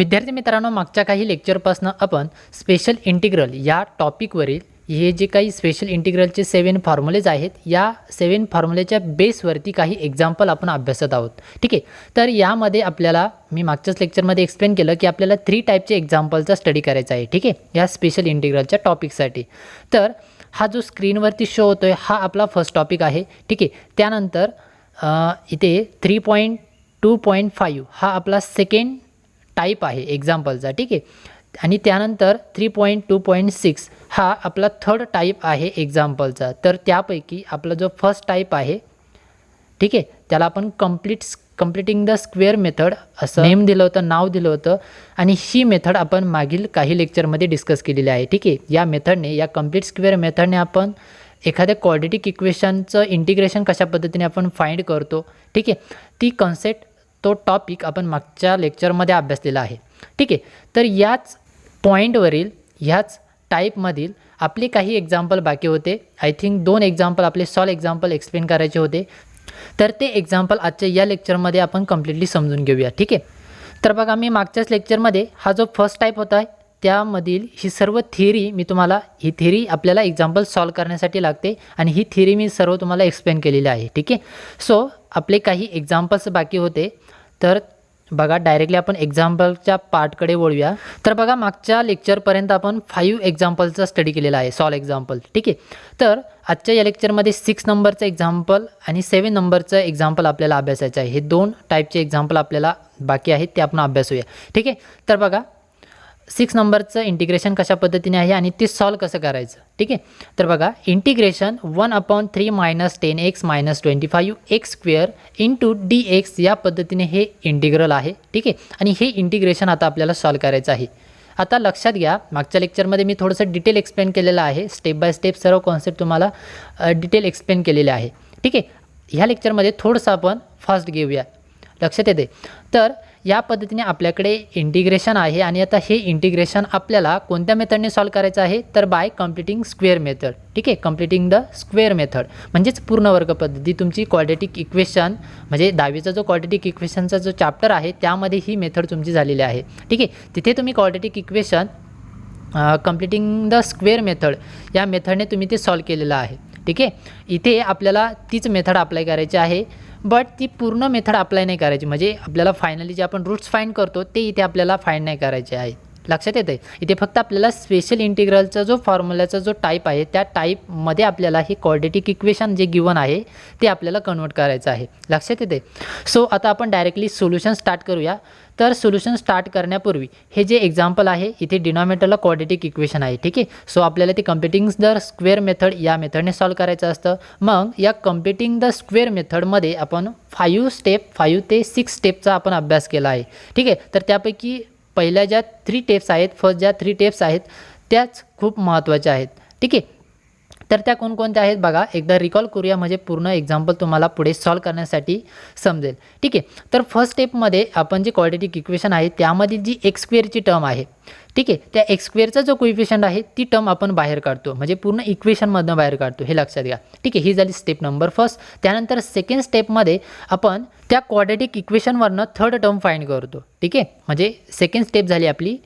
विद्यार्थी मित्रांनो, मागच्या काही लेक्चरपासून आपण स्पेशल इंटिग्रल या टॉपिकवरील हे जे काही स्पेशल इंटिग्रलचे 7 फॉर्म्युलेज आहेत, या 7 फॉर्म्युलेच्या बेसवरती काही एक्झाम्पल आपण अभ्यासत आहोत. ठीक आहे. तर यामध्ये आपल्याला मी मागच्याच लेक्चरमध्ये एक्सप्लेन केलं की आपल्याला 3 टाईपचे एक्झाम्पलचा स्टडी करायचा आहे. ठीक आहे, या स्पेशल इंटिग्रलच्या टॉपिकसाठी. तर हा जो स्क्रीनवरती शो होतोय हा आपला फर्स्ट टॉपिक आहे. ठीक आहे. त्यानंतर इथे 3.2.5 हा आपला सेकंड टाईप आहे एक्झाम्पलचा. ठीक आहे. आणि त्यानंतर 3.2.6 हा आपला थर्ड टाईप आहे एक्झाम्पलचा. तर त्यापैकी आपला जो फर्स्ट टाईप आहे, ठीक आहे, त्याला आपण कम्प्लिटिंग द स्क्वेअर मेथड असं नेम दिलं होतं, नाव दिलं होतं. आणि ही मेथड आपण मागील काही लेक्चरमध्ये डिस्कस केलेली आहे. ठीक आहे. या मेथडने, या कम्प्लीट स्क्वेअर मेथडने आपण एखाद्या क्वाड्रेटिक इक्वेशनचं इंटिग्रेशन कशा पद्धतीने आपण फाइंड करतो, ठीक आहे, ती कन्सेप्ट, तो टॉपिक आपण मागच्या लेक्चरमध्ये अभ्यासलेला आहे. ठीक आहे. तर याच पॉईंटवरील, ह्याच टाईपमधील आपले काही एक्झाम्पल बाकी होते. आय थिंक 2 एक्झाम्पल आपले सॉल्व एक्झाम्पल एक्सप्लेन करायचे होते. तर ते एक्झाम्पल आजच्या या लेक्चरमध्ये आपण कम्प्लिटली समजून घेऊया. ठीक आहे. तर बघा, मी मागच्याच लेक्चरमध्ये हा जो फर्स्ट टाईप होता त्यामधील ही सर्व थिअरी मी तुम्हाला, ही थिअरी आपल्याला एक्झाम्पल सॉल्व करण्यासाठी लागते आणि ही थिअरी मी सर्व तुम्हाला एक्सप्लेन केलेली आहे. ठीक आहे. सो आपले काही एक्झाम्पल्स बाकी होते. तर बघा, डायरेक्टली आपण एक्झाम्पलच्या पार्टकडे वळूया. तर बघा, मागच्या लेक्चरपर्यंत आपण 5 एक्झाम्पलचा स्टडी केलेला आहे, सॉल्व एक्झाम्पल. ठीक आहे. तर आजच्या या लेक्चरमध्ये 6 नंबरचं एक्झाम्पल आणि 7 नंबरचं एक्झाम्पल आपल्याला अभ्यासायचं आहे. हे 2 टाईपचे एक्झाम्पल आपल्याला बाकी आहेत, ते आपण अभ्यासूया. ठीक आहे. तर बघा, 6 नंबरचं इंटिग्रेशन कशा पद्धतीने आहे आणि ते सॉल्व कसं करायचं. ठीक आहे. तर बघा, integration 1/3 - 10x - 25x² into dx या पद्धतीने हे इंटिग्रल आहे. ठीक आहे. आणि हे इंटिग्रेशन आता आपल्याला सॉल्व करायचं आहे. आता लक्षात घ्या, मागच्या लेक्चरमध्ये मी थोडंसं डिटेल एक्सप्लेन केलेलं आहे. स्टेप बाय स्टेप सर्व कॉन्सेप्ट तुम्हाला डिटेल एक्सप्लेन केलेले आहे. ठीक आहे. ह्या लेक्चरमध्ये थोडंसं आपण फास्ट घेऊया, लक्षात येते. तर या पद्धतीने आपल्याकडे इंटिग्रेशन आहे आणि आता हे इंटिग्रेशन आपल्याला कोणत्या मेथडने सॉल्व करायचं आहे, तर बाय कम्प्लिटिंग स्क्वेअर मेथड. ठीक आहे. कम्प्लिटिंग द स्क्वेअर मेथड म्हणजेच पूर्ण वर्ग पद्धती. तुमची क्वाड्रेटिक इक्वेशन म्हणजे 10वीचा जो क्वाड्रेटिक इक्वेशनचा जो चॅप्टर आहे त्यामध्ये ही मेथड तुमची झालेली आहे. ठीक आहे. तिथे तुम्ही quadratic equation completing the square method या मेथडने तुम्ही ते सॉल्व केलेलं आहे. ठीक आहे. इथे आपल्याला तीच मेथड अप्लाय करायची आहे, बट ती पूर्ण मेथड अप्लाय नाही करायची. म्हणजे आपल्याला फायनली जे आपण रूट्स फाइंड करतो ते इथे आपल्याला फाइंड नाही करायचे आहे. लक्षात येते. इथे फक्त आपल्याला स्पेशल इंटिग्रलचा जो फॉर्म्युलाचा जो टाईप आहे त्या टाईपमध्ये आपल्याला हे क्वाड्रेटिक इक्वेशन जे गिवन आहे ते आपल्याला कन्वर्ट करायचं आहे. लक्षात येते. सो आता आपण डायरेक्टली सोल्युशन स्टार्ट करूया. तर सोल्युशन स्टार्ट करण्यापूर्वी हे जे एक्झाम्पल आहे, इथे डिनॉमिनेटरला क्वाड्रेटिक इक्वेशन आहे. ठीक आहे. सो आपल्याला ते कम्प्लिटिंग द स्क्वेअर मेथड या मेथडने सॉल्व करायचं असतं. मग या कम्प्लिटिंग द स्क्वेअर मेथडमध्ये आपण 5 ते 6 स्टेपचा आपण अभ्यास केला आहे. ठीक आहे. तर त्यापैकी पहिल्या ज्या 3 टेप्स आहेत, फर्स्ट ज्या 3 टेप्स आहेत त्याच खूप महत्त्वाच्या आहेत. ठीक आहे. तर त्या कोणकोणत्या आहेत बघा, एकदा रिकॉल करूया म्हणजे पूर्ण एक्झाम्पल तुम्हाला पुढे सॉल्व करण्यासाठी समजेल. ठीक आहे. तर फर्स्ट स्टेपमध्ये आपण जे क्वाड्रेटिक इक्वेशन आहे त्यामधील जी x² टर्म आहे, ठीक आहे, त्या x² जो कोइफिशियंट आहे ती टर्म आपण बाहेर काढतो, म्हणजे पूर्ण इक्वेशनमधनं बाहेर काढतो, हे लक्षात घ्या. ठीक आहे. ही झाली स्टेप नंबर फर्स्ट. त्यानंतर सेकंड स्टेपमध्ये आपण त्या क्वाड्रेटिक इक्वेशनवरनं थर्ड टर्म फाइंड करतो. ठीक आहे. म्हणजे सेकंड स्टेप झाली आपली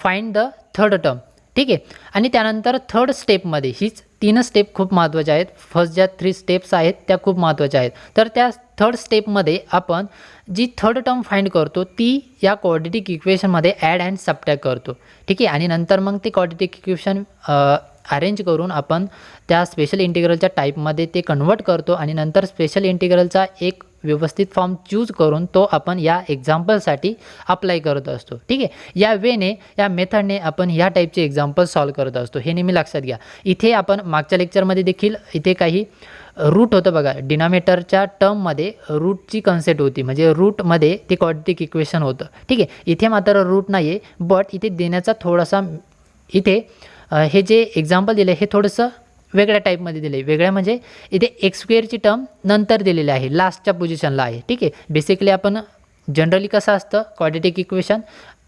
फाइंड द थर्ड टर्म. ठीक आहे. आणि त्यानंतर थर्ड स्टेपमध्ये हीच 3 स्टेप खूप महत्त्वाच्या आहेत. फर्स्ट ज्या 3 स्टेप्स आहेत त्या खूप महत्त्वाच्या आहेत. तर त्या थर्ड स्टेपमध्ये आपण जी थर्ड टर्म फाइंड करतो ती या क्वाड्रेटिक इक्वेशनमध्ये ॲड अँड सबट्रॅक्ट करतो. ठीक आहे. आणि नंतर मग ते क्वाड्रेटिक इक्वेशन अरेंज करून आपण त्या स्पेशल इंटिग्रलच्या टाईपमध्ये ते कन्वर्ट करतो आणि नंतर स्पेशल इंटिग्रलचा एक व्यवस्थित फॉर्म चूज करून तो आपण या एक्झाम्पलसाठी अप्लाय करत असतो. ठीक आहे. या वेने, या मेथडने आपण ह्या टाईपचे एक्झाम्पल सॉल्व करत असतो, हे नेहमी लक्षात घ्या. इथे आपण मागच्या लेक्चरमध्ये देखील इथे काही रूट होतं बघा, डिनॉमिनेटरच्या टर्ममध्ये रूटची कन्सेप्ट होती, म्हणजे रूटमध्ये ते क्वाड्रेटिक इक्वेशन होतं. ठीक आहे. इथे मात्र रूट नाही आहे, बट इथे देण्याचा थोडासा, इथे हे जे एक्झाम्पल दिले हे थोडंसं वेगळ्या टाईपमध्ये दिले. वेगळ्या म्हणजे इथे x² टर्म नंतर दिलेली आहे, लास्टच्या पोझिशनला आहे. ठीक आहे. बेसिकली आपण जनरली कसं असतं quadratic equation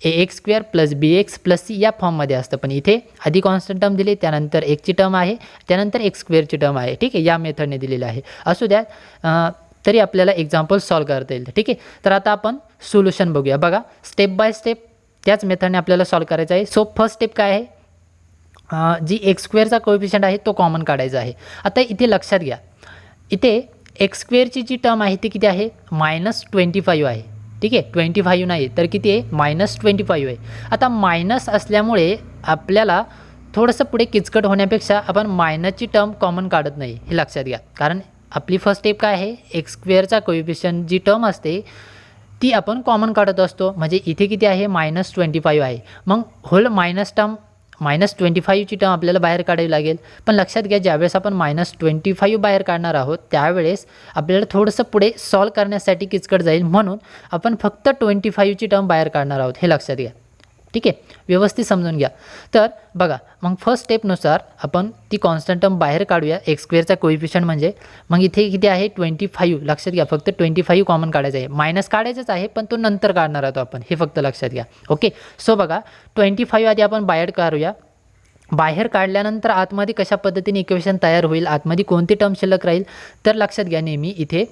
ax² + bx + c या फॉर्ममध्ये असतं, पण इथे आधी कॉन्स्टंट टर्म दिली, त्यानंतर एक ची टर्म आहे, त्यानंतर x² टर्म आहे. ठीक आहे. या मेथडने दिलेलं आहे. असू द्या, तरी आपल्याला एक्झाम्पल सॉल्व करता येईल. ठीक आहे. तर आता आपण सोल्युशन बघूया. बघा, स्टेप बाय स्टेप त्याच मेथडने आपल्याला सॉल्व करायचं आहे. सो फर्स्ट स्टेप काय आहे, जी एक्स स्क्वेअरचा कोएफिशियंट आहे तो कॉमन काढायचा आहे. आता इथे लक्षात घ्या, इथे एक्स स्क्वेअरची जी टर्म आहे ती किती आहे, -25 आहे. ठीक आहे, 25 नाही तर किती आहे, -25 आहे. आता मायनस असल्यामुळे आपल्याला थोडंसं पुढे किचकट होण्यापेक्षा आपण मायनसची टर्म कॉमन काढत नाही, हे लक्षात घ्या. कारण आपली फर्स्ट स्टेप काय आहे, एक्स स्क्वेअरचा कोएफिशियंट जी टर्म असते ती आपण कॉमन काढत असतो. म्हणजे इथे किती आहे, -25 आहे. मग होल मायनस टर्म -25ची टर्म आपल्याला बाहेर काढावी लागेल. पण लक्षात घ्या, ज्यावेळेस आपण -25 बाहेर काढणार आहोत त्यावेळेस आपल्याला थोडंसं पुढे सॉल्व करण्यासाठी किचकट जाईल, म्हणून आपण फक्त 25ची टर्म बाहेर काढणार आहोत, हे लक्षात घ्या. ठीक आहे, व्यवस्थित समजून घ्या. तर बघा, मग फर्स्ट स्टेपनुसार आपण ती कॉन्स्टंट टर्म बाहेर काढूया, एक्स स्क्वेअरचा कोएफिशियंट म्हणजे. मग इथे किती आहे, 25. लक्षात घ्या, फक्त 25 कॉमन काढायचं आहे. मायनस काढायचंच आहे पण तो नंतर काढणार आहोत आपण, हे फक्त लक्षात घ्या. ओके, सो बघा 25 आधी आपण बाहेर काढूया. बाहेर काढल्यानंतर आतमध्ये कशा पद्धतीने इक्वेशन तयार होईल, आतमध्ये कोणती टर्म शिल्लक राहील, तर लक्षात घ्या नेहमी इथे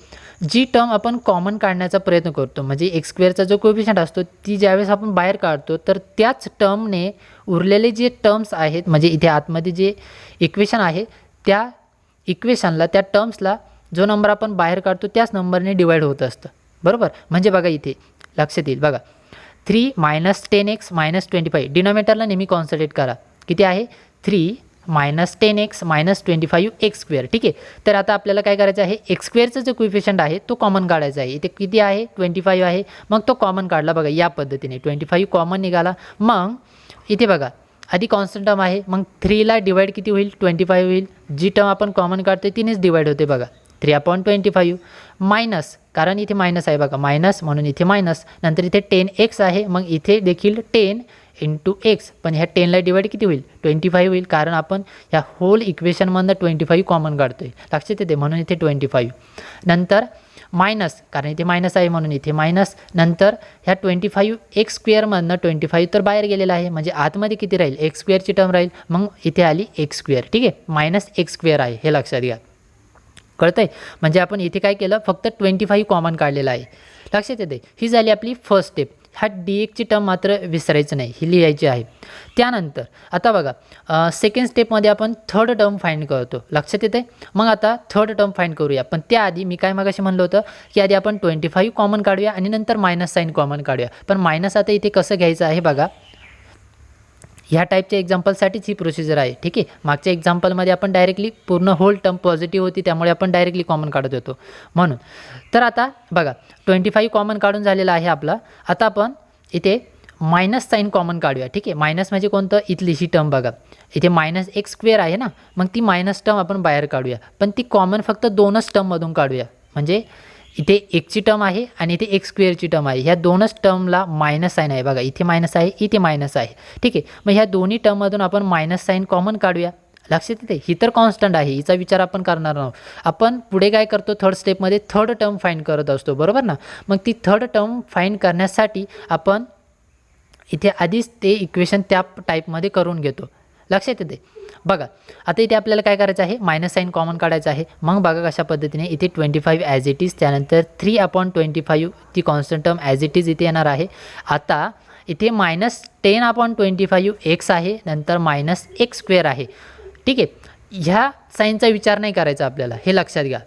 जी टर्म आपण कॉमन काढण्याचा प्रयत्न करतो, म्हणजे एक्स स्क्वेअरचा जो कोएफिशियंट असतो ती ज्यावेळेस आपण बाहेर काढतो तर त्याच टर्मने उरलेले जे टर्म्स आहेत, म्हणजे इथे आतमध्ये जे इक्वेशन आहे त्या इक्वेशनला, त्या टर्म्सला जो नंबर आपण बाहेर काढतो त्याच नंबरने डिवाईड होत असतं. बरोबर, म्हणजे बघा इथे लक्षात येईल, बघा 3 - 10x - 25. डिनॉमिनेटरला नेहमी कॉन्सन्ट्रेट करा. किती आहे, 3 - 10x - 25 एक्स स्क्वेअर. ठीक आहे, तर आता आपल्याला काय करायचं आहे, एक्स स्क्वेअरचं जे कोएफिशियंट आहे तो कॉमन काढायचा आहे. इथे किती आहे, 25 आहे. मग तो कॉमन काढला, बघा या पद्धतीने 25 कॉमन निघाला. मग इथे बघा आधी कॉन्स्टंट टर्म आहे, मग 3ला डिवाईड किती होईल, 25 होईल. जी टर्म आपण कॉमन काढतो तिनेच डिवाईड होते, बघा 3/25 मायनस, कारण इथे मायनस आहे बघा, मायनस म्हणून इथे मायनस. नंतर इथे 10x आहे, मग इथे देखील 10 × x, पण ह्या 10ला डिवाईड किती होईल, 25 होईल. कारण आपण ह्या होल इक्वेशनमधनं 25 कॉमन काढतोय, लक्षात येते, म्हणून इथे 25. नंतर मायनस, कारण इथे मायनस आहे म्हणून इथे मायनस. नंतर ह्या 25 एक्स स्क्वेअरमधनं 25 तर बाहेर गेलेला आहे, म्हणजे आतमध्ये किती राहील, एक्स स्क्वेअरची टर्म राहील. मग इथे आली एक्स स्क्वेअर. ठीक आहे, -x स्क्वेअर आहे, हे लक्षात घ्या. कळतंय, म्हणजे आपण इथे काय केलं, फक्त 25 कॉमन काढलेला आहे, लक्षात येते. ही झाली आपली फर्स्ट स्टेप. ह्या dxची टर्म मात्र विसरायचं नाही, ही लिहायची आहे. त्यानंतर आता बघा सेकंड स्टेपमध्ये आपण थर्ड टर्म फाइंड करतो, लक्षात येते. मग आता थर्ड टर्म फाइंड करूया, पण त्याआधी मी काय मगाशी म्हणलं होतं की आधी आपण 25 कॉमन काढूया आणि नंतर मायनस साईन कॉमन काढूया. पण मायनस आता इथे कसं घ्यायचं आहे बघा, ह्या टाईपच्या एक्झाम्पलसाठीच ही प्रोसिजर आहे. ठीक आहे, मागच्या एक्झाम्पलमध्ये आपण डायरेक्टली पूर्ण होल टर्म पॉझिटिव्ह होती त्यामुळे आपण डायरेक्टली कॉमन काढत होतो म्हणून. तर आता बघा 25 कॉमन काढून झालेला आहे आपला. आता आपण इथे मायनस साईन कॉमन काढूया. ठीक आहे, मायनस म्हणजे कोणतं, इथली ही टर्म बघा, इथे -x स्क्वेअर आहे ना, मग ती मायनस टर्म आपण बाहेर काढूया. पण ती कॉमन फक्त दोनच टर्ममधून काढूया, म्हणजे इथे एक्सची टर्म आहे आणि इथे एक्स स्क्वेअरची टर्म आहे. ह्या दोनच टर्मला मायनस साईन आहे, बघा इथे मायनस आहे, इथे मायनस आहे. ठीक आहे, मग ह्या दोन्ही टर्ममधून आपण मायनस साईन कॉमन काढूया. लक्षात येते, ही तर कॉन्स्टंट आहे, हिचा विचार आपण करणार आहोत. आपण पुढे काय करतो, थर्ड स्टेपमध्ये थर्ड टर्म फाइंड करत असतो, बरोबर ना. मग ती थर्ड टर्म फाइंड करण्यासाठी आपण इथे आधीच ते इक्वेशन त्या टाईपमध्ये करून घेतो, लक्षात येते. बघा आता इथे आपल्याला काय करायचं आहे, मायनस साईन कॉमन काढायचं आहे. मग बघा कशा पद्धतीने इथे 25 ॲज इट इज, त्यानंतर 3/25 ती constant term as it is इथे येणार आहे. आता इथे -10/25 एक्स आहे, नंतर -x स्क्वेअर आहे. ठीक आहे, ह्या साईनचा विचार नाही करायचा आपल्याला, हे लक्षात घ्या.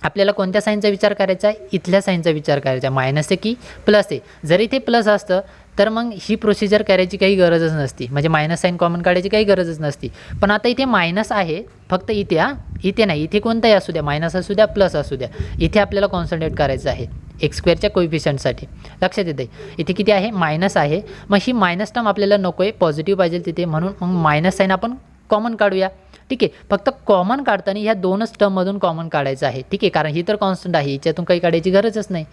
आपल्याला कोणत्या साईनचा विचार करायचा आहे, इथल्या साईनचा विचार करायचा आहे. मायनस आहे की प्लस आहे, जर इथे प्लस असतं तर मग ही प्रोसिजर करायची काही गरजच नसती, म्हणजे मायनस साईन कॉमन काढायची काही गरजच नसती. पण आता इथे मायनस आहे फक्त इथे, इथे नाही, इथे कोणताही असू द्या, मायनस असू द्या प्लस असू द्या, इथे आपल्याला कॉन्सन्ट्रेट करायचं आहे एक्स स्क्वेअरच्या कोएफिशियंटसाठी. लक्षात येते, इथे किती आहे, मायनस आहे. मग ही मायनस टर्म आपल्याला नको आहे, पॉझिटिव्ह पाहिजे तिथे, म्हणून मग मायनस साईन आपण कॉमन काढूया. ठीक आहे, फक्त कॉमन काढताना ह्या दोनच टर्ममधून कॉमन काढायचं आहे. ठीक आहे, कारण ही तर कॉन्स्टंट आहे, हिच्यातून काही काढायची गरजच नाही,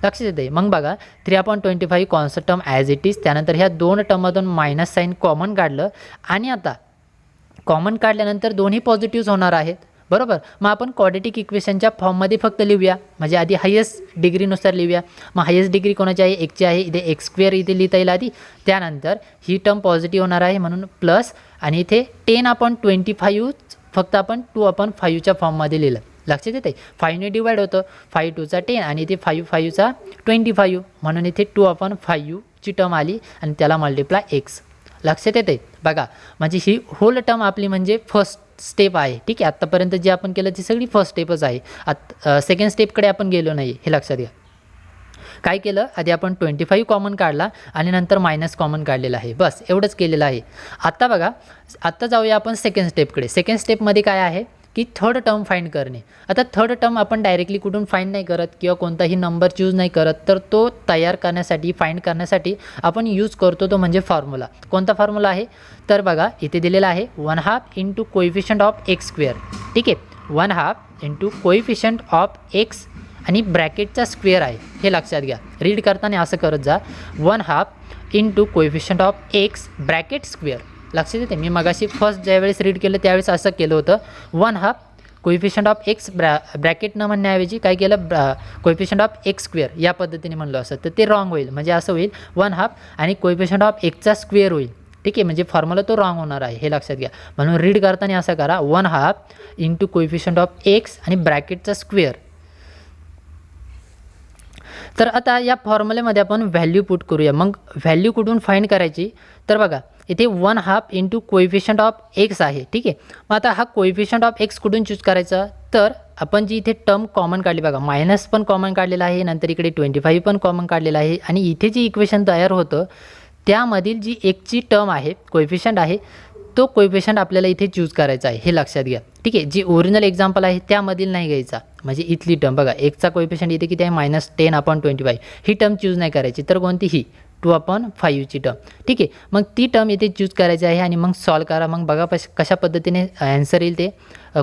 लक्षात येते. मग बघा 3/25 constant term as it is, त्यानंतर ह्या दोन टर्ममधून मायनस साईन कॉमन काढलं आणि आता कॉमन काढल्यानंतर दोन्ही पॉझिटिव्ह होणार आहेत, बरोबर. मग आपण क्वाड्रेटिक इक्वेशनच्या फॉर्ममध्ये फक्त लिहूया, म्हणजे आधी हायेस्ट डिग्रीनुसार लिहूया. मग हायेस्ट डिग्री कोणाची आहे, एकची आहे, इथे एक्स स्क्वेअर इथे लिहिता येईल आधी. त्यानंतर ही टर्म पॉझिटिव्ह होणार आहे म्हणून प्लस, आणि इथे 10/25 फक्त आपण 2/5च्या फॉर्ममध्ये लिहिलं, लक्षात येते 5ने डिवाइड होतं 5 2 चा 10 आणि इथे 5 5 चा 25 म्हणून इथे 2/5 ची टर्म आली आणि त्याला मल्टिप्लाय एक्स. लक्षात येते बघा म्हणजे ही होल टर्म आपली म्हणजे फर्स्ट स्टेप आहे. ठीक आहे आत्तापर्यंत जे आपण केलं ती सगळी फर्स्ट स्टेपच आहे. सेकंड स्टेपकडे आपण गेलो नाही हे लक्षात घ्या. काय केलं आधी आपण 25 कॉमन काढला आणि नंतर मायनस कॉमन काढलेला आहे बस एवढंच केलेलं आहे. आता बघा आत्ता जाऊया आपण सेकंड स्टेपकडे. सेकंड स्टेपमध्ये काय आहे की थर्ड टर्म फाइंड करणे. आता थर्ड टर्म आपण डायरेक्टली कुठून फाइंड नाही करत किंवा कोणताही नंबर चूज नाही करत तर तो तयार करण्यासाठी फाइंड करण्यासाठी आपण यूज करतो तो म्हणजे फॉर्म्युला. कोणता फॉर्म्युला आहे तर बघा इथे दिलेला आहे 1/2 into coefficient of x square. ठीक आहे 1/2 इंटू कोएफिशियंट ऑफ एक्स आणि ब्रॅकेटचा स्क्वेअर आहे हे लक्षात घ्या. रीड करताना असं करत जा 1/2 into coefficient of x bracket square. लक्षात येते मी मगाशी फर्स्ट ज्यावेळेस रीड केलं त्यावेळेस असं केलं होतं 1/2 कोएफिशियंट ऑफ एक्स ब्रॅकेट न म्हणण्याऐवजी काय केलं कोएफिशियंट ऑफ एक्स स्क्वेअर या पद्धतीने म्हणलं असं तर ते रॉंग होईल. म्हणजे असं होईल 1/2 आणि कोएफिशियंट ऑफ एक्सचा स्क्वेअर होईल. ठीक आहे म्हणजे फॉर्म्युला तो रॉंग होणार आहे हे लक्षात घ्या. म्हणून रीड करताना असं करा 1/2 इंटू कोएफिशियंट ऑफ एक्स आणि ब्रॅकेटचा स्क्वेअर. तर आता या फॉर्म्युलेमध्ये आपण व्हॅल्यू पुट करूया. मग व्हॅल्यू कुठून फाइंड करायची तर बघा इथे 1/2 इंटू कोएफिशियंट ऑफ एक्स आहे. ठीक आहे मग आता हा कोएफिशियंट ऑफ एक्स कुठून चूज करायचा तर आपण जी इथे टर्म कॉमन काढली बघा मायनस पण कॉमन काढलेला आहे नंतर इकडे 25 पण कॉमन काढलेला आहे आणि इथे जी इक्वेशन तयार होतं त्यामधील जी एकची टर्म आहे कोएफिशियंट आहे तो कोएफिशियंट आपल्याला इथे चूज करायचा आहे हे लक्षात घ्या. ठीक आहे जी ओरिजिनल एक्झाम्पल आहे त्यामधील नाही घ्यायचा. म्हणजे इथली टर्म बघा एकचा कोएफिशियंट इथे किती आहे -10/25 ही टर्म चूज नाही करायची तर कोणती ही 2/5 ची टर्म. ठीक आहे मग ती टर्म इथे चूज करायची आहे आणि मग सॉल्व करा. मग बघा कशा पद्धतीने ॲन्सर येईल ते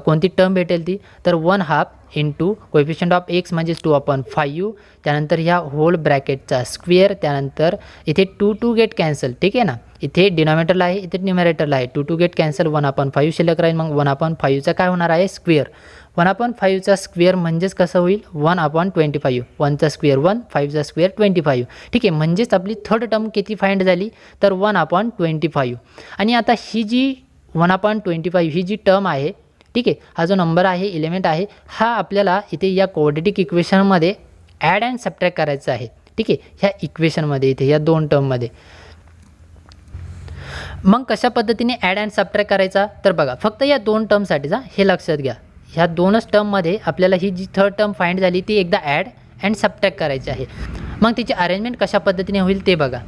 कोणती टर्म भेटेल ती तर 1/2 इंटू कोएफिशियंट ऑफ एक्स म्हणजेच 2/5 त्यानंतर ह्या होल ब्रॅकेटचा स्क्वेअर त्यानंतर इथे 2 2 गेट कॅन्सल. ठीक आहे ना इथे डिनॉमिनेटरला आहे इथे न्यूमरेटरला आहे 2 2 गेट कॅन्सल 1/5 शिल्लक राहील. मग 1/5चा काय होणार आहे स्क्वेअर. 1/5चा स्क्वेअर म्हणजेच कसं होईल 1/25 1चा स्क्वेअर 1 5चा स्क्वेअर 25. ठीक आहे म्हणजेच आपली थर्ड टर्म किती फाइंड झाली तर 1/25. आणि आता ही जी 1/25 ही जी टर्म आहे ठीक आहे हा जो नंबर आहे एलिमेंट आहे हा आपल्याला इथे या क्वाड्रेटिक इक्वेशनमध्ये ॲड अँड सबट्रॅक्ट करायचं आहे. ठीक आहे ह्या इक्वेशनमध्ये इथे या दोन टर्ममध्ये. मग कशा पद्धतीने ॲड अँड सबट्रॅक्ट करायचा तर बघा फक्त या दोन टर्मसाठीचा हे लक्षात घ्या. ह्या दोनच टर्ममध्ये आपल्याला ही जी थर्ड टर्म फाइंड झाली ती एकदा ॲड अँड सबट्रॅक्ट करायची आहे. मग तिची अरेंजमेंट कशा पद्धतीने होईल ते बघा.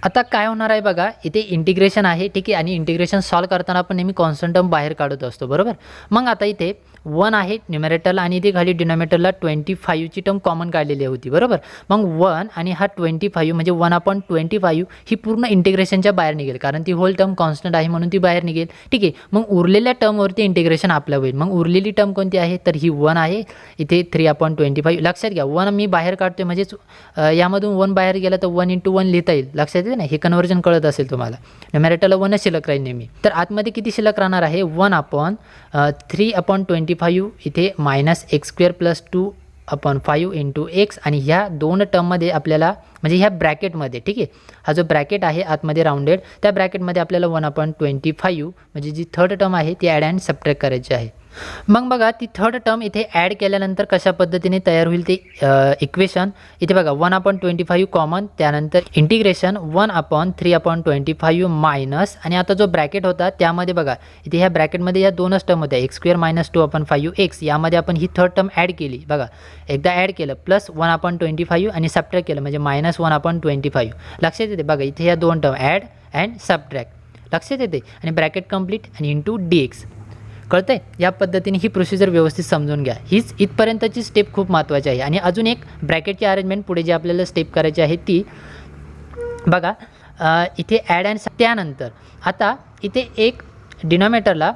आता काय होणार आहे बघा इथे इंटिग्रेशन आहे. ठीक आहे आणि इंटिग्रेशन सॉल्व करताना आपण नेहमी कॉन्स्टंट टर्म बाहेर काढत असतो बरोबर. मग आता इथे 1 आहे न्यूमरेटरला आणि इथे खाली डिनॉमिनेटरला 25 ची टर्म कॉमन काढलेली होती बरोबर. मग 1 आणि हा 25 म्हणजे 1/25 ही पूर्ण इंटिग्रेशनच्या बाहेर निघेल कारण ती होल टर्म कॉन्स्टंट आहे म्हणून ती बाहेर निघेल. ठीक आहे मग उरलेल्या टर्मवरती इंटिग्रेशन आपलं होईल. मग उरलेली टर्म कोणती आहे तर ही 1 आहे इथे 3/25. लक्षात घ्या 1 मी बाहेर काढतोय म्हणजेच यामधून 1 बाहेर गेला तर 1 × 1 लिहिता येईल. लक्षात येते ना हे कन्वर्जन कळत असेल तुम्हाला. न्यूमरेटरला 1च शिल्लक राहील नेहमी. तर आतमध्ये किती शिल्लक राहणार आहे 1/3/25 इथे -x² + 2/5 इंटू एक्स आणि ह्या दोन टर्ममध्ये आपल्याला म्हणजे ह्या ब्रॅकेटमध्ये ठीक आहे हा जो ब्रॅकेट आहे आतमध्ये राऊंडेड त्या ब्रॅकेटमध्ये आपल्याला 1/25 म्हणजे जी थर्ड टर्म आहे ती ॲड अँड सबट्रॅक्ट करायची आहे. मग बघा ती थर्ड टर्म इथे ॲड केल्यानंतर कशा पद्धतीने तयार होईल ते इक्वेशन. इथे बघा 1/25 कॉमन त्यानंतर इंटिग्रेशन 1/3/25 मायनस आणि आता जो ब्रॅकेट होता त्यामध्ये बघा इथे ह्या ब्रॅकेटमध्ये या दोनच टर्म होत्या x² - 2/5x यामध्ये आपण ही थर्ड टर्म ॲड केली बघा एकदा ॲड केलं प्लस 1/25 आणि सबट्रॅक्ट केलं म्हणजे -1/25. लक्षात येते बघा इथे या दोन टर्म ॲड अँड सबट्रॅक्ट लक्षात येते आणि ब्रॅकेट कंप्लीट आणि इंटू dx. कळतंय या पद्धतीने ही प्रोसिजर व्यवस्थित समजून घ्या. हीच इथपर्यंतची स्टेप खूप महत्त्वाची आहे. आणि अजून एक ब्रॅकेटची अरेंजमेंट पुढे जी आपल्याला स्टेप करायची आहे ती बघा इथे ॲड अँड त्यानंतर आता इथे एक डिनॉमिनेटरला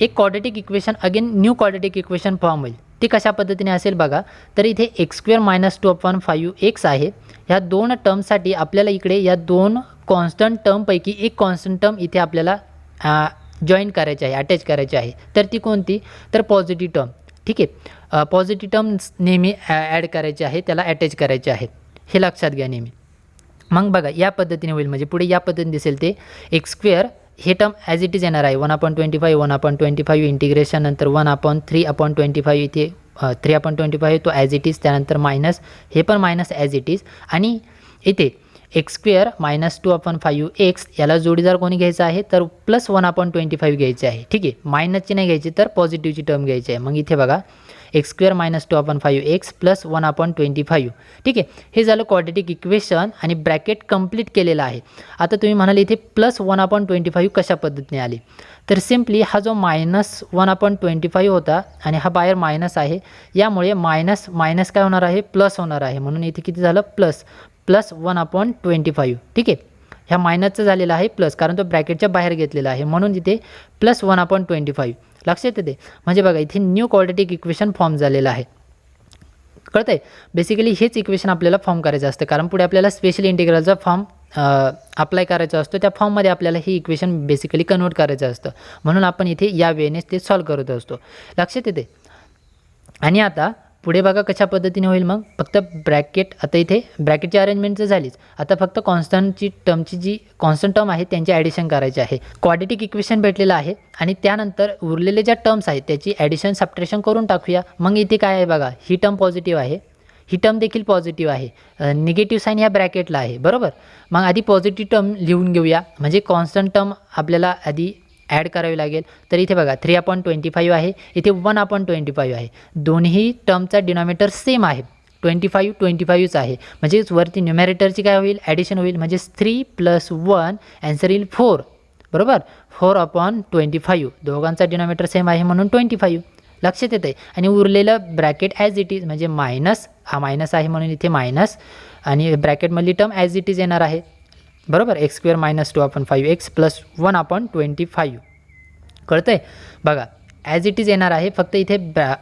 एक quadratic equation again new quadratic equation form होईल. ती कशा पद्धतीने असेल बघा तर इथे x² - 2/5x आहे. ह्या दोन टर्मसाठी आपल्याला इकडे या दोन कॉन्स्टंट टर्मपैकी एक कॉन्स्टंट टर्म इथे आपल्याला जॉईन करायची आहे अटॅच करायची आहे. तर ती कोणती तर पॉझिटिव्ह टर्म. ठीक आहे पॉझिटिव्ह टर्म नेहमी ॲड करायची आहे त्याला अटॅच करायचे आहेत हे लक्षात घ्या नेहमी. मग बघा या पद्धतीने होईल म्हणजे पुढे या पद्धतीने दिसेल ते x² हे टर्म ॲज इट इज येणार आहे 1/25 1/25 इंटिग्रेशन नंतर 1/3/25 इथे 3/25 तो ॲज इट इज, त्यानंतर मायनस हे पण मायनस ॲज इट इज, आणि इथे x² - 2/5x याला जोडीदार कोणी घ्यायचं आहे तर प्लस 1/25 घ्यायचे आहे. ठीक आहे, मायनसची नाही घ्यायची तर पॉझिटिव्हची टर्म घ्यायची आहे. मग इथे बघा x² - 2/5x प्लस 1/25. ठीक आहे, हे झालं क्वाड्रॅटिक इक्वेशन आणि ब्रॅकेट कंप्लीट केलेलं आहे. आता तुम्ही म्हणाले इथे प्लस 1/25 कशा पद्धतीने आली, तर सिम्पली हा जो मायनस 1/25 होता आणि हा बाहेर मायनस आहे, यामुळे मायनस मायनस काय होणार आहे प्लस होणार आहे. म्हणून इथे किती झालं प्लस 1/25. ठीक आहे, ह्या मायनसचं झालेलं आहे प्लस, कारण तो ब्रॅकेटच्या बाहेर घेतलेला आहे, म्हणून इथे प्लस 1/25 लक्षात येते. म्हणजे बघा इथे न्यू क्वाड्रॅटिक इक्वेशन फॉर्म झालेलं आहे. कळतं आहे, बेसिकली हेच इक्वेशन आपल्याला फॉर्म करायचं असतं, कारण पुढे आपल्याला स्पेशल इंटिग्रलचा फॉर्म अप्लाय करायचा असतो. त्या फॉर्ममध्ये आपल्याला ही इक्वेशन बेसिकली कन्वर्ट करायचं असतं, म्हणून आपण इथे या वेळेनेच ते सॉल्व करत असतो. लक्षात येते. आणि आता पुढे बघा कशा पद्धतीने होईल. मग फक्त ब्रॅकेट, आता इथे ब्रॅकेटची अरेंजमेंट तर झालीच, आता फक्त कॉन्स्टंटची टर्मची जी कॉन्स्टंट टर्म आहे त्यांची ॲडिशन करायची आहे. क्वाड्रॅटिक इक्वेशन भेटलेलं आहे आणि त्यानंतर उरलेले ज्या टर्म्स आहेत त्याची ॲडिशन सबट्रॅक्शन करून टाकूया. मग इथे काय आहे बघा, ही टर्म पॉझिटिव्ह आहे, ही टर्म देखील पॉझिटिव्ह आहे, निगेटिव्ह साईन ह्या ब्रॅकेटला आहे, बरोबर. मग आधी पॉझिटिव्ह टर्म लिहून घेऊया, म्हणजे कॉन्स्टंट टर्म आपल्याला आधी ॲड करावी लागेल. तर इथे बघा 3/25 आहे, इथे 1/25 आहे, दोन्ही टर्मचा डिनॉमिनेटर सेम आहे, 25 आहे, म्हणजे वरती न्युमरेटरची काय होईल ॲडिशन होईल, म्हणजे 3 + 1 आन्सर येईल 4, बरोबर. 4/25 दोघांचा डिनॉमिनेटर सेम आहे म्हणून 25 लक्षात येतं आहे. आणि उरलेलं ब्रॅकेट ॲज इट इज, म्हणजे मायनस, हा मायनस आहे म्हणून इथे मायनस, आणि ब्रॅकेटमधली टर्म ॲज इट इज येणार आहे, बरोबर. x² - 2/5x plus 1/25. कळतं आहे बघा, ॲज इट इज येणार आहे, फक्त इथे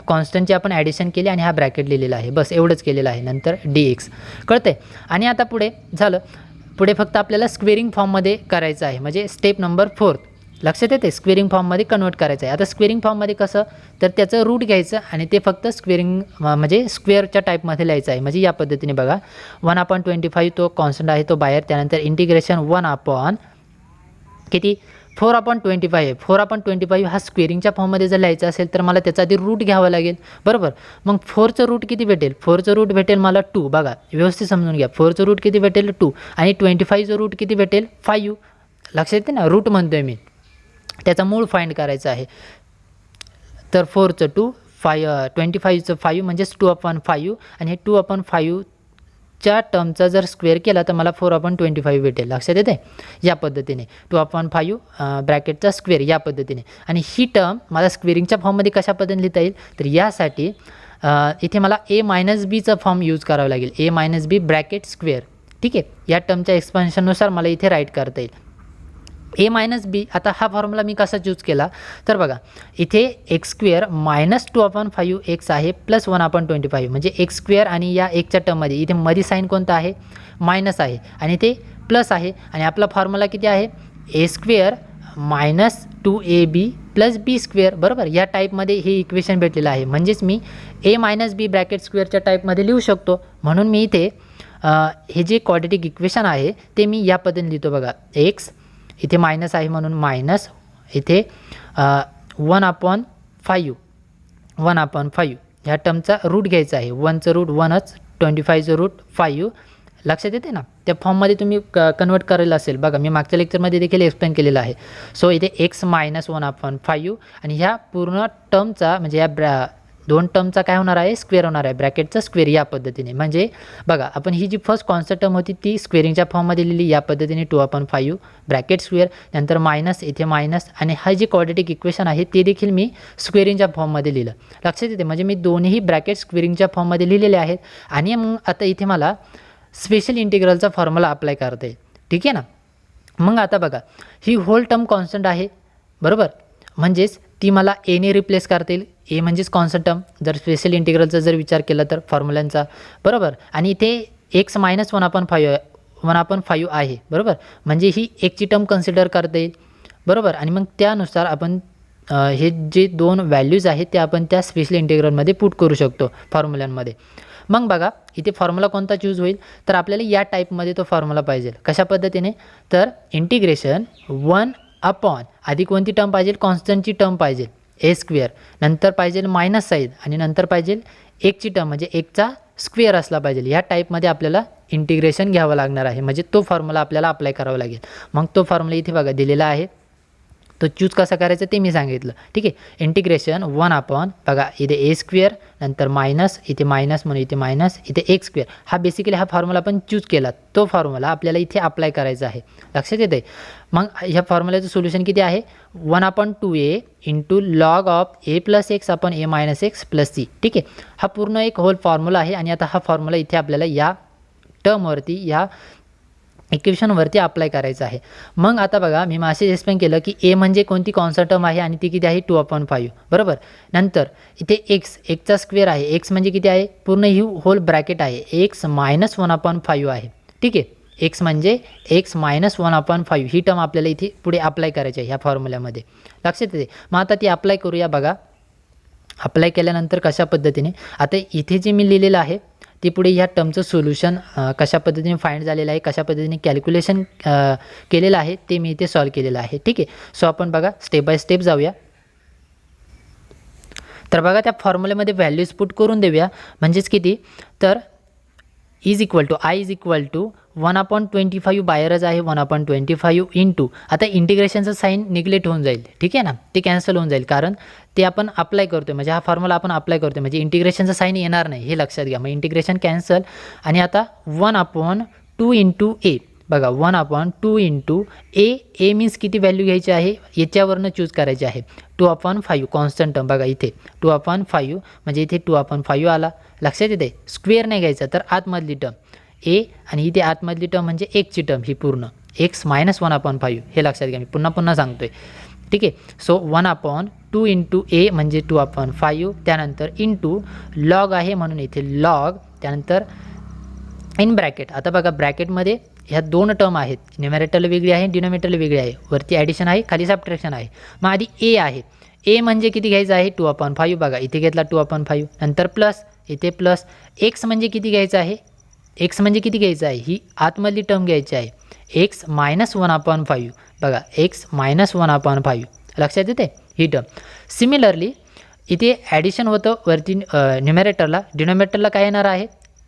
कॉन्स्टंटची आपण ॲडिशन केली आणि हा ब्रॅकेट लिहिलेला आहे, बस एवढंच केलेलं आहे, नंतर dx. कळतं आहे. आणि आता पुढे झालं, पुढे फक्त आपल्याला स्क्वेअरिंग फॉर्ममध्ये करायचं आहे, म्हणजे स्टेप नंबर 4 लक्षात येते, स्क्वेअरिंग फॉर्ममध्ये कन्वर्ट करायचं आहे. आता स्क्वेअरिंग फॉर्ममध्ये कसं, तर त्याचं रूट घ्यायचं आणि ते फक्त स्क्वेअरिंग म्हणजे स्क्वेअरच्या टाईपमध्ये लिहायचं आहे. म्हणजे या पद्धतीने बघा 1/25 तो कॉन्स्टंट आहे तो बाहेर, त्यानंतर इंटिग्रेशन 1 किती 4/25 आहे. 4/25 हा स्क्वेअरिंगच्या फॉर्ममध्ये जर लिहायचा असेल तर मला त्याचा आधी रूट घ्यावा लागेल, बरोबर. मग 4चं रूट किती भेटेल, 4चं रूट भेटेल मला 2, बघा व्यवस्थित समजून घ्या, 4चं रूट किती भेटेल 2, आणि 25चं रूट किती भेटेल 5. लक्षात येते ना, रूट म्हणतोय मी, त्याचा मूळ फाइंड करायचा आहे. तर 4चं 2, 25चं 5 म्हणजेच 2/5, आणि हे 2/5च्या टर्मचा जर स्क्वेअर केला तर मला 4/25 भेटेल. लक्षात येते, या पद्धतीने 2/5 ब्रॅकेटचा स्क्वेअर या पद्धतीने. आणि ही टर्म मला स्क्वेअरिंगच्या फॉर्ममध्ये कशा पद्धतीने लिहिता येईल, तर यासाठी इथे मला a - bचा फॉर्म यूज करावा लागेल, a - b ब्रॅकेट स्क्वेअर. ठीक आहे, या टर्मच्या एक्सपान्शननुसार मला इथे राईट करता येईल a - b. आता हा फॉर्म्युला मी कसा चूज केला, तर बघा इथे x² - 2/5x आहे प्लस 1/25, म्हणजे x² आणि या 1च्या टर्ममध्ये इथे मध्ये साईन कोणता आहे मायनस आहे आणि ते प्लस आहे, आणि आपला फॉर्म्युला किती आहे a² - 2ab प्लस b², बरोबर. या टाईपमध्ये हे इक्वेशन भेटलेलं आहे, म्हणजेच मी a - b ब्रॅकेट स्क्वेअरच्या टाईपमध्ये लिहू शकतो. म्हणून मी इथे हे जे क्वाड्रॅटिक इक्वेशन आहे ते मी या पद्धतीने लिहितो. बघा x इथे मायनस आहे म्हणून मायनस, इथे 1/5 ह्या टर्मचा रूट घ्यायचा आहे, 1चं रूट 1च, 25चं रूट 5. लक्षात येते ना, त्या फॉर्ममध्ये तुम्ही कन्वर्ट करायला असेल, बघा मी मागच्या लेक्चरमध्ये देखील एक्सप्लेन केलेलं आहे. सो इथे x - 1/5 आणि ह्या पूर्ण टर्मचा म्हणजे या दोन टर्मचा काय होणार आहे स्क्वेअर होणार आहे, ब्रॅकेटचा स्क्वेअर या पद्धतीने. म्हणजे बघा आपण ही जी फर्स्ट कॉन्स्टंट टर्म होती ती स्क्वेअरिंगच्या फॉर्ममध्ये लिहिली या पद्धतीने 2/5 ब्रॅकेट स्क्वेअर, नंतर मायनस, इथे मायनस, आणि हा जे क्वाड्रॅटिक इक्वेशन आहे ते देखील मी स्क्वेअरिंगच्या फॉर्ममध्ये लिहिलं. लक्षात येते, म्हणजे मी दोन्ही ब्रॅकेट स्क्वेअरिंगच्या फॉर्ममध्ये लिहिलेले आहेत. आणि मग आता इथे मला स्पेशल इंटिग्रलचा फॉर्म्युला अप्लाय करता येईल. ठीक आहे ना. मग आता बघा ही होल टर्म कॉन्स्टंट आहे, बरोबर, म्हणजेच ती मला एने रिप्लेस करता येईल. ए म्हणजेच कॉन्स्टंट टर्म जर स्पेशल इंटिग्रलचा जर विचार केला तर फॉर्म्युलांचा, बरोबर. आणि इथे x - 1/5 आहे, बरोबर, म्हणजे ही एकची टर्म कन्सिडर करता येईल, बरोबर. आणि मग त्यानुसार आपण हे जे दोन व्हॅल्यूज आहेत ते आपण त्या स्पेशल इंटिग्रलमध्ये पुट करू शकतो फॉर्म्युलांमध्ये. मग बघा इथे फॉर्म्युला कोणता चूज होईल, तर आपल्याला या टाईपमध्ये तो फॉर्म्युला पाहिजे. कशा पद्धतीने, तर इंटिग्रेशन 1 अपॉन आधी कोणती टर्म पाहिजे, कॉन्स्टंटची टर्म पाहिजे ए स्क्वेअर, नंतर पाहिजे मायनस साईन आणि नंतर पाहिजे एकची टर्म म्हणजे एकचा स्क्वेअर असला पाहिजे. ह्या टाईपमध्ये आपल्याला इंटिग्रेशन घ्यावं लागणार आहे, म्हणजे तो फॉर्म्युला आपल्याला अप्लाय करावा लागेल. मग तो फॉर्म्युला इथे बघा दिलेला आहे, तो चूज कसा करायचा ते मी सांगितलं. ठीक आहे, इंटिग्रेशन 1 अपॉन बघा इथे ए स्क्वेअर, नंतर मायनस, इथे मायनस म्हणून इथे मायनस, इथे एक स्क्वेअर. हा बेसिकली हा फॉर्म्युला आपण चूज केला, तो फॉर्म्युला आपल्याला इथे अप्लाय करायचा आहे. लक्षात येते. मग ह्या फॉर्म्युल्याचं सोल्युशन किती आहे, 1/2a into log of A plus X upon A minus X plus C. ठीक आहे, हा पूर्ण एक होल फॉर्म्युला आहे आणि आता हा फॉर्म्युला इथे आपल्याला या टर्मवरती या इक्वेशनवरती अप्लाय करायचं आहे. मग आता बघा मी मासे एक्सप्लेन केलं की ए म्हणजे कोणती कॉन्स्टंट टर्म आहे आणि ती किती आहे 2/5 बरोबर. नंतर इथे एक्स, एकचा स्क्वेअर आहे, एक्स म्हणजे किती आहे पूर्ण ही होल ब्रॅकेट आहे एक्स मायनस 1/5 आहे. ठीक आहे, एक्स म्हणजे एक्स मायनस 1/5 ही टर्म आपल्याला इथे पुढे अप्लाय करायची आहे ह्या फॉर्म्युल्यामध्ये. लक्षात येते. मग आता ती अप्लाय करूया. बघा अप्लाय केल्यानंतर कशा पद्धतीने आता इथे जे मी लिहिलेलं आहे ती पुढे ह्या टर्मचं सोल्युशन कशा पद्धतीने फाइंड झालेलं आहे, कशा पद्धतीने कॅल्क्युलेशन केलेलं आहे ते मी इथे सॉल्व केलेलं आहे. ठीक आहे, सो आपण बघा स्टेप बाय स्टेप जाऊया. तर बघा त्या फॉर्म्युल्यामध्ये व्हॅल्यूज पुट करून देऊया. म्हणजेच किती, तर is equal to I is equal to 1/25 बाहेरच आहे 1/25 इंटू, आता इंटिग्रेशनचं साईन निग्लेक्ट होऊन जाईल. ठीक आहे ना, ते कॅन्सल होऊन जाईल कारण ते आपण अप्लाय करतो आहे, म्हणजे हा फॉर्म्युला आपण अप्लाय करतो आहे, म्हणजे इंटिग्रेशनचं साईन येणार नाही हे लक्षात घ्या. मग इंटिग्रेशन कॅन्सल आणि आता 1/2 इंटू ए. बघा 1/2 इंटू ए. ए मीन्स किती व्हॅल्यू घ्यायची आहे याच्यावरनं चूज करायची आहे 2/5 कॉन्स्टंट टर्म. बघा इथे 2/5 म्हणजे इथे 2/5 आला. लक्षात येते, स्क्वेअर नाही घ्यायचा तर आतमधली टर्म ए आणि इथे आतमधली टर्म म्हणजे एकची टर्म ही पूर्ण एक्स मायनस 1/5 हे लक्षात घ्या. मी पुन्हा सांगतोय. ठीक आहे, सो 1/2 इंटू ए म्हणजे 2/5, त्यानंतर इंटू लॉग आहे म्हणून इथे लॉग, त्यानंतर इन ब्रॅकेट. आता बघा ब्रॅकेटमध्ये ह्या दोन टर्म आहेत, न्युमरेटरला वेगळी आहे, डिनोमिनेटरला वेगळी आहे, वरती ॲडिशन आहे खाली सबट्रॅक्शन आहे. मग आधी ए आहे, ए म्हणजे किती घ्यायचं आहे 2/5. बघा इथे घेतला 2/5, नंतर प्लस, इथे प्लस. एक्स म्हणजे किती घ्यायचं आहे, एक्स म्हणजे किती घ्यायचं आहे ही आतमधली टर्म घ्यायची आहे एक्स मायनस 1/5. बघा एक्स मायनस 1/5 लक्षात येते ही टर्म. सिमिलरली इथे ॲडिशन होतं वरती न्युमरेटरला, डिनोमिनेटरला काय येणार आहे,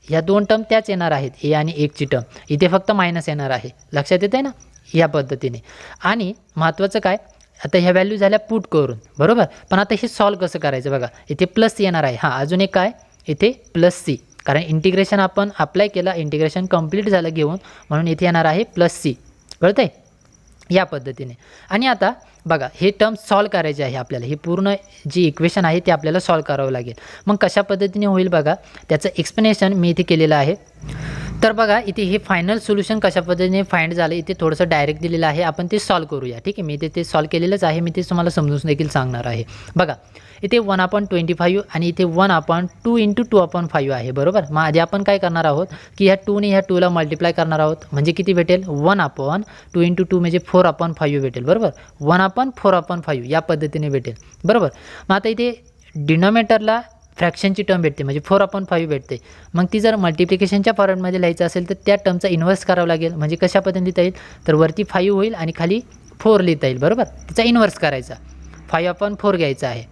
ह्या दोन टर्म त्याच येणार आहेत ए आणि एकची टर्म, इथे फक्त मायनस येणार आहे. लक्षात येते ना या पद्धतीने. आणि महत्त्वाचं काय, आता ह्या व्हॅल्यू झाल्या पुट करून बरोबर, पण आता हे सॉल्व कसं करायचं. बघा इथे प्लस येणार आहे, हां अजून एक काय इथे प्लस सी, कारण इंटिग्रेशन आपण अप्लाय केलं, इंटिग्रेशन कंप्लीट झालं घेऊन, म्हणून इथे येणार आहे प्लस सी. कळतं आहे या पद्धतीने. आणि आता बघा हे टर्म सॉल्व करायचे आहे आपल्याला, ही पूर्ण जी इक्वेशन आहे ते आपल्याला सॉल्व करावं लागेल. मग कशा पद्धतीने होईल बघा त्याचं एक्सप्लेनेशन मी इथे केलेलं आहे. तर बघा इथे हे फायनल सोल्युशन कशा पद्धतीने फाइंड झालं इथे थोडंसं डायरेक्ट दिलेलं आहे, आपण ते सॉल्व करूया. ठीक आहे, मी इथे ते सॉल्व केलेलंच आहे, मी ते तुम्हाला समजून देखील सांगणार आहे. बघा इथे 1/25 आणि इथे 1/2 इंटू 2/5 आहे बरोबर. मग आधी आपण काय करणार आहोत की ह्या 2ने ह्या 2ला मल्टिप्लाय करणार आहोत, म्हणजे किती भेटेल 1/2 इंटू 2 म्हणजे 4/5 भेटेल बरोबर. 1/4/5 या पद्धतीने भेटेल बरोबर. मग आता इथे डिनोमिनेटरला फ्रॅक्शनची टर्म भेटते म्हणजे 4/5 भेटते. मग ती जर मल्टिप्लिकेशनच्या फॉर्ममध्ये लिहायचं असेल तर त्या टर्मचा इन्व्हर्स करावं लागेल. म्हणजे कशा पद्धतीने लिहिता येईल, तर वरती 5 होईल आणि खाली 4 लिहिता येईल बरोबर. तिचा इन्व्हर्स करायचा 5/4 घ्यायचा आहे.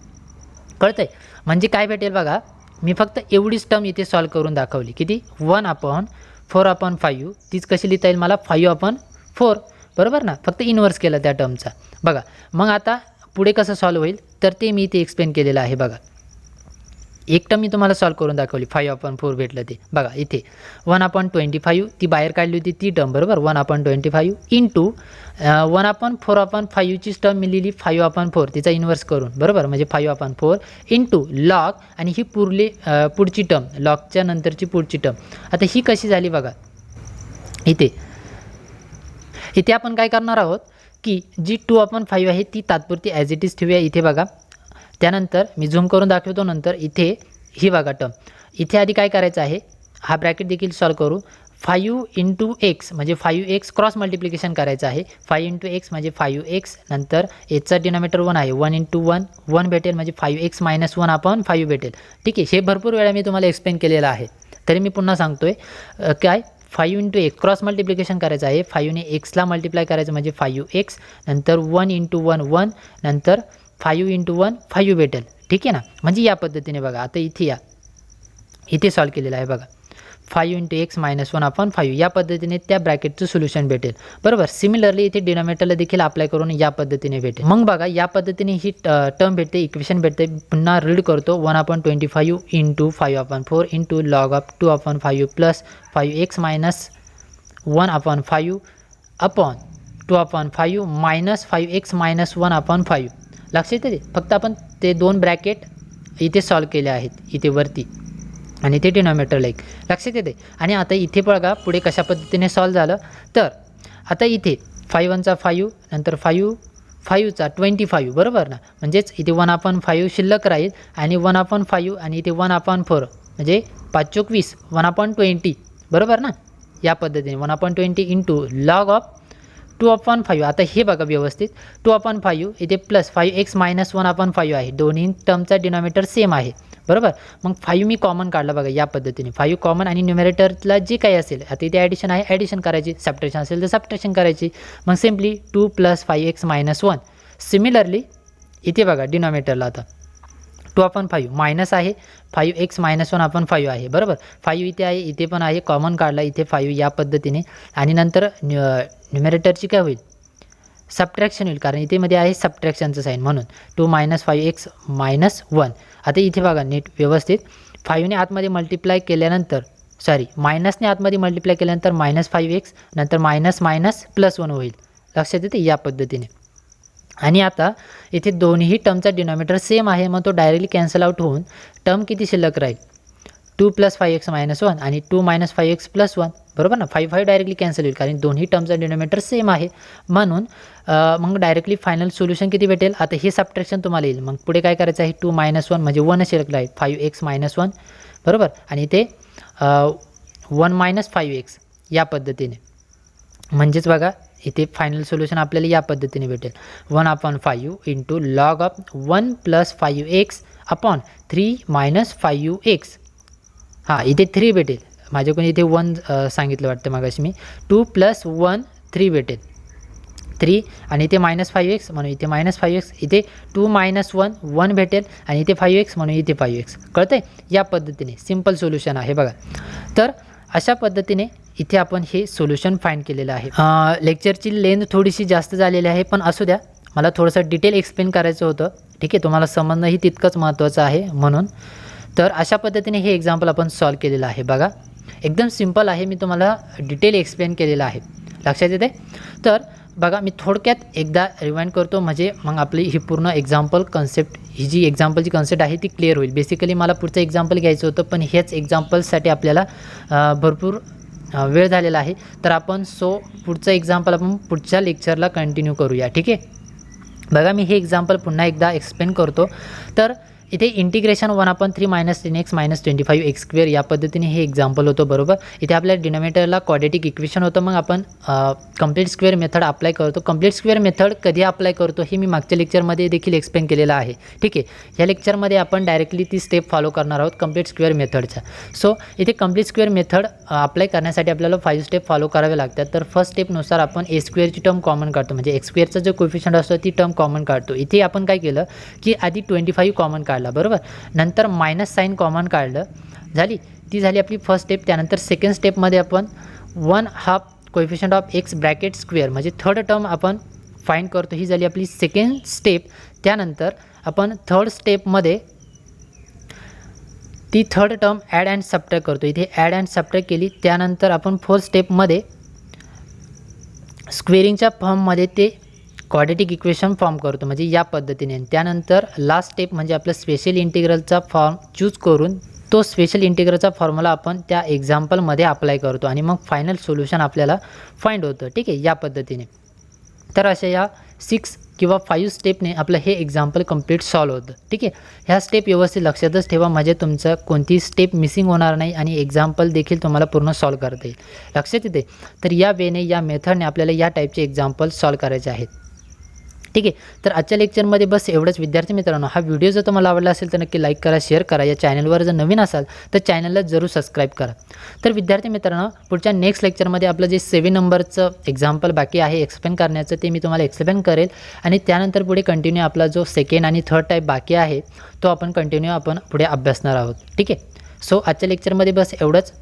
कळतं आहे, म्हणजे काय भेटेल बघा, मी फक्त एवढीच टर्म इथे सॉल्व करून दाखवली. किती 1/4/5, तीच कशी लिहिता येईल मला 5/4 बरोबर ना, फक्त इन्व्हर्स केलं त्या टर्मचा. बघा मग आता पुढे कसं सॉल्व होईल तर ते मी इथे एक्सप्लेन केलेलं आहे. बघा एक टर्म मी तुम्हाला सॉल्व करून दाखवली 5/4 भेटलं ते. बघा इथे 1/25 ती बाहेर काढली होती ती टर्म बरोबर, 1/25 इंटू 1/4/5 ची टर्म मी लिहिली 5/4 तिचा इन्व्हर्स करून बरोबर, म्हणजे 5/4 इंटू लॉग आणि ही पुढची टर्म लॉगच्या नंतरची पुढची टर्म. आता ही कशी झाली बघा, इथे आपण काय करणार आहोत की जी 2/5 आहे ती तात्पुरती ॲज इट इज ठेवूया इथे. बघा त्यानंतर मी झूम करून दाखवतो, नंतर इथे ही बघा टर्म, इथे आधी काय करायचं आहे हा ब्रॅकेट देखील सॉल्व करू. 5 इंटू एक्स म्हणजे 5x क्रॉस मल्टिप्लिकेशन करायचं आहे. 5 इंटू एक्स म्हणजे 5x, नंतर एचचा डिनॉमिनेटर 1 आहे, 1 इंटू 1 भेटेल म्हणजे 5x मायनस 1/5 भेटेल. ठीक आहे, हे भरपूर वेळा मी तुम्हाला एक्सप्लेन केलेलं आहे, तरी मी पुन्हा सांगतोय काय 5 इंटू एक्स क्रॉस मल्टिप्लिकेशन करायचं आहे. 5ने एक्सला मल्टिप्लाय करायचं म्हणजे 5x, नंतर 1 इंटू 1 1, नंतर 5 इंटू 1 5 भेटेल. ठीक आहे ना. म्हणजे या पद्धतीने बघा आता इथे या, इथे सॉल्व केलेलं आहे बघा. 5 इंटू एक्स मायनस 1 अपॉन 5 या पद्धतीने त्या ब्रॅकेटचं सोल्युशन भेटेल. बरोबर. सिमिलरली इथे डिनॉमिनेटरला देखील अप्लाय करून या पद्धतीने भेटेल. मग बघा या पद्धतीने ही टर्म भेटते, इक्वेशन भेटते. पुन्हा रीड करतो. 1/25 into 5/4 into log of 2/5 plus 5x minus 1/5 upon 2/5 minus 5x minus 1/5. लक्षात येते. फक्त आपण ते दोन ब्रॅकेट इथे सॉल्व केले आहेत, इथे वरती आणि ते डिनॉमिनेटरला एक. लक्षात येते. आणि आता इथे बघा पुढे कशा पद्धतीने सॉल्व झालं. तर आता इथे 5 1 चा 5, नंतर 5 चा 25 बरोबर ना. म्हणजेच इथे 1/5 शिल्लक राहील आणि 1/5 आणि इथे 1/4 म्हणजे 5 चोक 20 1/20 बरोबर ना. या पद्धतीने 1/20 इंटू लॉग ऑफ 2/5. आता हे बघा व्यवस्थित 2/5 इथे प्लस 5x मायनस 1/5 आहे. दोन्ही टर्मचा डिनॉमिनेटर सेम आहे. बरोबर. मग 5 मी कॉमन काढला बघा या पद्धतीने. 5 कॉमन आणि न्यूमरेटरला जे काही असेल, आता इथे ॲडिशन आहे ॲडिशन करायची, सबट्रॅक्शन असेल तर सबट्रॅक्शन करायची. मग simply 2 plus 5x minus 1. Similarly इथे बघा डिनॉमिनेटरला आता 2/5 मायनस आहे, 5x मायनस 1/5 आहे. बरोबर. 5 इथे आहे, इथे पण आहे, कॉमन काढला इथे 5 या पद्धतीने. आणि नंतर न्यूमरेटरची काय होईल, सबट्रॅक्शन होईल, कारण इथे मध्ये आहे सबट्रॅक्शनचं साईन म्हणून 2 मायनस 5x मायनस 1. आता इथे बघा नीट व्यवस्थित 5ने आतमध्ये मल्टिप्लाय केल्यानंतर मायनसने आतमध्ये मल्टिप्लाय केल्यानंतर मायनस 5x नंतर मायनस मायनस प्लस 1 होईल. लक्षात येते या पद्धतीने. आणि आता इथे दोन्ही टर्मचा डिनॉमिनेटर सेम आहे, मग तो डायरेक्टली कॅन्सल आउट होऊन टर्म किती शिल्लक राहील, 2 प्लस 5x मायनस 1 आणि 2 मायनस 5x प्लस 1 बरोबर ना. 5 डायरेक्टली कॅन्सल होईल कारण दोन्ही टर्मचा डिनॉमिनेटर सेम आहे. म्हणून मग डायरेक्टली फायनल सोल्युशन किती भेटेल. आता हे सबट्रॅक्शन तुम्हाला येईल. मग पुढे काय करायचं आहे, 2 मायनस 1 म्हणजे 1 शिल्लक राहील, 5x मायनस 1 बरोबर. आणि इथे 1 मायनस 5x या पद्धतीने. म्हणजेच बघा इथे फायनल सोल्युशन आपल्याला या पद्धतीने भेटेल. 1/5 into log of 1 plus 5x upon 3 minus 5x. हां इथे 3 भेटेल, माझ्याकडून इथे 1 सांगितलं वाटतं मागाशी मी. 2 प्लस 1 3 भेटेल, 3 आणि इथे मायनस 5x म्हणून इथे मायनस 5x. इथे 2 मायनस 1 1 भेटेल आणि इथे 5x म्हणून इथे 5x. कळतंय. या पद्धतीने सिम्पल सोल्युशन आहे बघा. तर अशा पद्धतीने इथे आपण हे सोल्युशन फाइंड केलेलं आहे. लेक्चरची लेंथ थोडीशी जास्त झालेली आहे, पण असू द्या, मला थोडंसं डिटेल एक्सप्लेन करायचं होतं. ठीक आहे, तुम्हाला समजणंही तितकंच महत्त्वाचं आहे म्हणून. तर अशा पद्धतीने हे एक्झाम्पल आपण सॉल्व केलेलं आहे बघा. एकदम सिम्पल आहे, मी तुम्हाला डिटेल एक्सप्लेन केलेलं आहे. लक्षात येते. तर बघा मी थोडक्यात एकदा रिवाइंड करतो, म्हणजे मग आपली ही पूर्ण एक्झाम्पल कन्सेप्ट, ही जी एक्झाम्पलची कन्सेप्ट आहे ती क्लिअर होईल. बेसिकली मला पुढचं एक्झाम्पल घ्यायचं होतं, पण हेच एक्झाम्पलसाठी आपल्याला भरपूर वेळ झालेला आहे. तर आपण पुढचं एक्झाम्पल आपण पुढच्या लेक्चरला कंटिन्यू करूया. ठीक आहे. बघा मी हे एक्झाम्पल पुन्हा एकदा एक्सप्लेन करतो. तर इथे integration 1/3 minus 10x minus 25x² या पद्धतीने हे एक्झाम्पल होतं बरोबर. इथे आपल्या डिनॉमिनेटरला क्वाड्रेटिक इक्वेशन होतं. मग आपण कंप्लीट स्क्वेअर मेथड अप्लाय करतो. कंप्लीट स्क्वेअर मेथड कधी अप्लाय करतो हे मी मागच्या लेक्चरमध्ये देखील एक्सप्लेन केलेलं आहे. ठीक आहे. या लेक्चरमध्ये आपण डायरेक्टली ती स्टेप फॉलो करणार आहोत कंप्लीट स्क्वेअर मेथडचा. सो इथे कंप्लीट स्क्वेअर मेथड अप्लाय करण्यासाठी आपल्याला 5 स्टेप फॉलो करावे लागतात. तर फर्स्ट स्टेपनुसार आपण a² ची टर्म कॉमन काढतो, म्हणजे x² जो कोएफिशियंट असतो ती टर्म कॉमन काढतो. इथे आपण काय केलं की आधी 25 कॉमन काढला बरोबर, नंतर मायनस साईन कॉमन काढलं, ती झाली आपली फर्स्ट स्टेप. त्यानंतर सेकंड स्टेपमध्ये आपण 1/2 coefficient of x bracket square म्हणजे थर्ड टर्म आपण फाइंड करतो, ही झाली आपली सेकंड स्टेप. त्यानंतर आपण थर्ड स्टेपमध्ये ती third term add and subtract करतो, इथे ॲड अँड सबट्रॅक्ट केली. त्यानंतर आपण फोर्थ स्टेपमध्ये स्क्वेअरिंगच्या फॉर्ममध्ये ते क्वाड्रेटिक इक्वेशन फॉर्म करतो, म्हणजे या पद्धतीने. त्यानंतर लास्ट स्टेप म्हणजे आपलं स्पेशल इंटिग्रलचा फॉर्म चूज करून तो स्पेशल इंटिग्रलचा फॉर्म्युला आपण त्या एक्झाम्पलमध्ये अप्लाय करतो आणि मग फायनल सोल्युशन आपल्याला फाइंड होतं. ठीक आहे, या पद्धतीने. तर अशा या 6 किंवा 5 स्टेपने आपलं हे एक्झाम्पल कंप्लीट सॉल्व होतं. ठीक आहे. ह्या स्टेप व्यवस्थित लक्षातच ठेवा, म्हणजे तुमचं कोणती स्टेप मिसिंग होणार नाही आणि एक्झाम्पल देखील तुम्हाला पूर्ण सॉल्व करता येईल. लक्षात येते. तर या वेने, या मेथडने आपल्याला या टाईपचे एक्झाम्पल सॉल्व करायचे आहेत. ठीक आहे. तर आजच्या लेक्चरमध्ये बस एवढंच विद्यार्थी मित्रांनो. हा व्हिडिओ जर तुम्हाला आवडला असेल तर नक्की लाईक करा, शेअर करा. या चॅनलवर जर नवीन असाल तर चॅनलला जरूर सबस्क्राईब करा. तर विद्यार्थी मित्रांनो, पुढच्या नेक्स्ट लेक्चरमध्ये आपलं जे 7 नंबरचं एक्झाम्पल बाकी आहे एक्सप्लेन करण्याचं ते मी तुम्हाला एक्सप्लेन करेल आणि त्यानंतर पुढे कंटिन्यू आपला जो सेकंड आणि थर्ड टाईप बाकी आहे तो आपण कंटिन्यू पुढे अभ्यासणार आहोत. ठीक आहे. सो आजच्या लेक्चरमध्ये बस एवढंच.